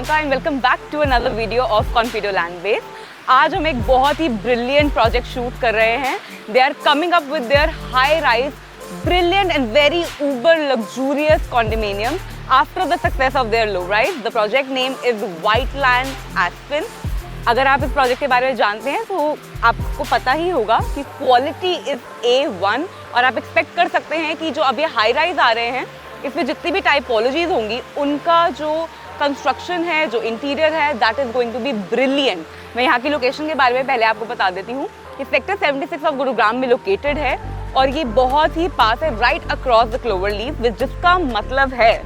Priyanka and welcome back to another video of Confido Land Base. आज हम एक बहुत ही ब्रिलियंट प्रोजेक्ट शूट कर रहे हैं। They are coming up with their high rise brilliant and very uber luxurious condominium after the success of their low rise. The project name is Whiteland Aspen. अगर आप इस प्रोजेक्ट के बारे में जानते हैं तो आपको पता ही होगा कि क्वालिटी इज A1 और आप एक्सपेक्ट कर सकते हैं कि जो अब ये हाई राइज आ रहे हैं इसमें जितनी भी टाइपोलॉजीज होंगी उनका जो कंस्ट्रक्शन है, जो इंटीरियर है, that is going to be brilliant. मैं यहाँ की लोकेशन के बारे में पहले आपको बता देती हूँ। ये सेक्टर 76 ऑफ गुरुग्राम में लोकेटेड है और ये बहुत ही पास है right across the clover leaf, जिसका मतलब है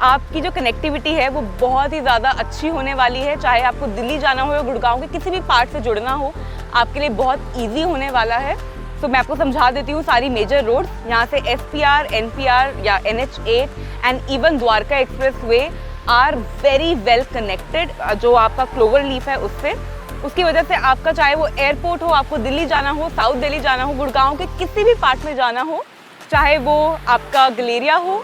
आपकी जो कनेक्टिविटी है वो बहुत ही ज़्यादा अच्छी होने वाली है। चाहे आपको दिल्ली जाना हो या गुड़गांव के किसी भी पार्ट से जुड़ना हो, आपके लिए बहुत ईजी होने वाला है। तो मैं आपको समझा देती हूँ सारी मेजर रोड्स। यहाँ से SPR, NPR या NH8 and even Dwarka Expressway are very well connected, जो आपका क्लोवर लीफ है उससे। उसकी वजह से आपका चाहे वो एयरपोर्ट हो, आपको दिल्ली जाना हो, साउथ दिल्ली जाना हो, गुड़गांव के किसी भी पार्ट में जाना हो, चाहे वो आपका गलेरिया हो,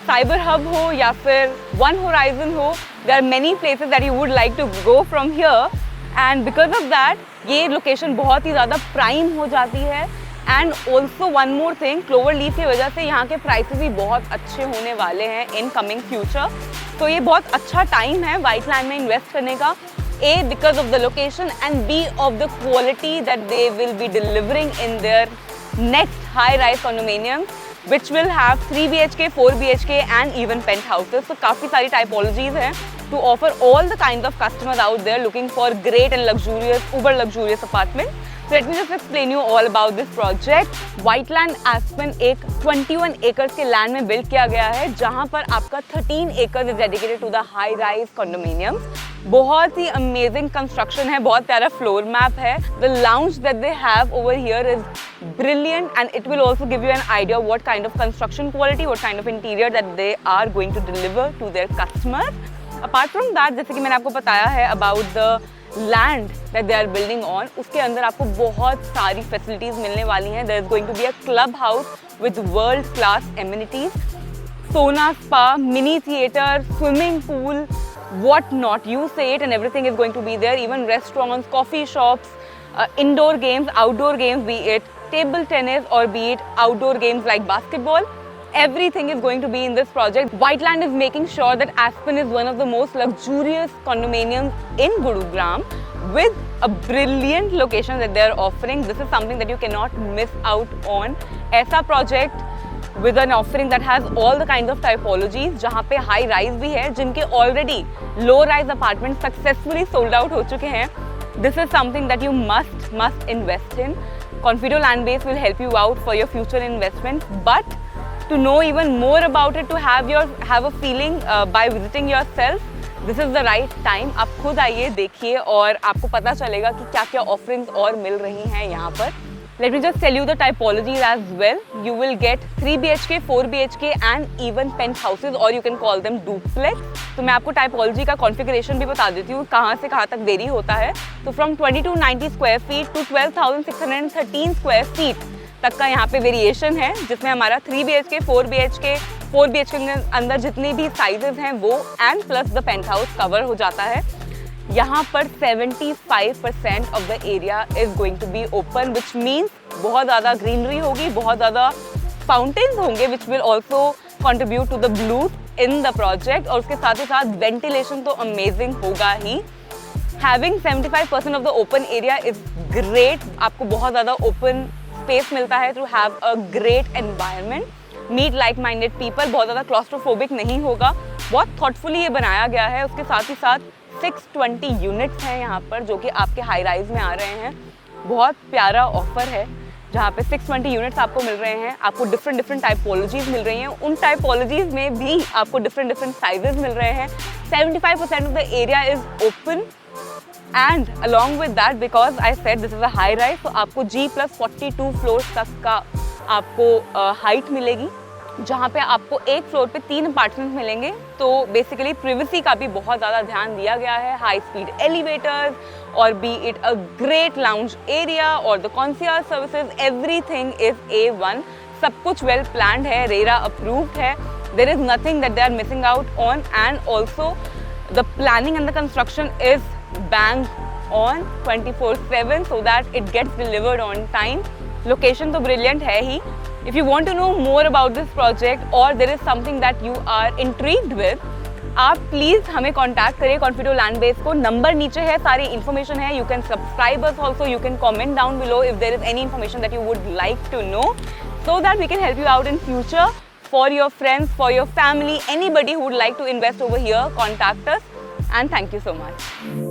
साइबर हब हो या फिर वन होराइजन हो, there are many places that you would like to go from here. And because of that ये लोकेशन बहुत ही ज़्यादा प्राइम हो जाती है। And also one more thing, Clover Leaf की वजह से यहाँ के प्राइसेस भी बहुत अच्छे होने वाले हैं इन कमिंग फ्यूचर। तो ये बहुत अच्छा टाइम है व्हाइटलैंड में इन्वेस्ट करने का। A, because of the location, and B, of the quality that they will be delivering in their next high-rise condominiums, which will have 3 BHK, 4 BHK and even penthouses. So काफ़ी सारी typologies हैं to offer all the kinds of customers out there looking for great and luxurious, uber luxurious apartment. So let me just explain you all about this project. Whiteland Aspen एक 21 acres के land में build किया गया है, जहाँ पर आपका 13 acres is dedicated to the high-rise condominiums. बहुत ही अमेजिंग कंस्ट्रक्शन है, बहुत प्यारा फ्लोर मैप है। The lounge that they have over here is brilliant and it will also give you an idea what kind of construction quality, what kind of interior that they are going to deliver to their customers. Apart from that, जैसे कि मैंने आपको बताया है about the land that they are building on, उसके अंदर आपको बहुत सारी फैसिलिटीज मिलने वाली हैं। There is going to be a club house with world class amenities, sauna spa, mini theatre, swimming pool, what not, you say it, and everything is going to be there. Even restaurants, coffee shops, indoor games, outdoor games, be it table tennis or be it outdoor games like basketball, everything is going to be in this project. Whiteland is making sure that Aspen is one of the most luxurious condominiums in Gurugram with a brilliant location that they are offering. This is something that you cannot miss out on. ऐसा project with an offering that has all the kinds of typologies, जहाँ पे high rise भी है, जिनके already low rise apartments successfully sold out हो चुके हैं. This is something that you must invest in. Confido Land Base will help you out for your future investments. But to know even more about it, to have a feeling by visiting yourself, this is the right time. आप खुद आइए, देखिए और आपको पता चलेगा कि क्या क्या offerings और मिल रही हैं यहाँ पर. Let me just tell you the typologies as well. You will get 3 BHK, 4 BHK and even penthouses, or you can call them duplex. तो मैं आपको टाइपोलॉजी का कॉन्फ़िगरेशन भी बता देती हूँ कहाँ से कहाँ तक देरी होता है। तो from 2290 square feet to 12,613 square feet तक का यहाँ पे वेरिएशन है, जिसमें हमारा 3 BHK, 4 BHK, 4 BHK के अंदर जितने भी साइजेस हैं वो and plus the penthouse cover हो जाता है। यहाँ पर 75% of the area is going to be open, which means बहुत ज़्यादा ग्रीनरी होगी, बहुत ज़्यादा फाउंटेन्स होंगे, which will also contribute to the blue in the project. और उसके साथ ही साथ वेंटिलेशन तो अमेजिंग होगा ही। Having 75% of the open area is great, आपको बहुत ज़्यादा ओपन स्पेस मिलता है to have a great environment, meet like minded people, बहुत ज़्यादा क्लॉस्ट्रोफोबिक नहीं होगा, बहुत थॉटफुली ये बनाया गया है। उसके साथ ही साथ 620 यूनिट्स हैं यहाँ पर जो कि आपके हाई राइज में आ रहे हैं। बहुत प्यारा ऑफर है जहाँ पे 620 यूनिट्स आपको मिल रहे हैं। आपको डिफरेंट टाइपोलॉजीज मिल रही हैं, उन टाइपोलॉजीज में भी आपको डिफरेंट साइजेस मिल रहे हैं। 75% of the area is open and along with that, because I said this is a high rise, तो आपको G+42 फ्लोर्स तक का आपको हाइट मिलेगी, जहाँ पे आपको एक फ्लोर पे 3 अपार्टमेंट्स मिलेंगे। तो बेसिकली प्रिवेसी का भी बहुत ज़्यादा ध्यान दिया गया है। हाई स्पीड एलिवेटर्स और be it a great lounge area और the concierge services, everything is A1। सब कुछ वेल प्लान्ड है, रेरा अप्रूव्ड है। There is nothing that they are missing out on. And also The planning and the construction is bang on 24/7 so that it gets delivered on time. Location तो brilliant है ही. If you want to know more about this project or there is something that you are intrigued with, आप please हमें contact करिए Confido Land Base को. नंबर नीचे है, सारी इन्फॉर्मेशन है. You can subscribe us also, you can comment down below if there is any information that you would like to know, so that we can help you out in future. For your friends, for your family, anybody who would like to invest over here, contact us, and thank you so much.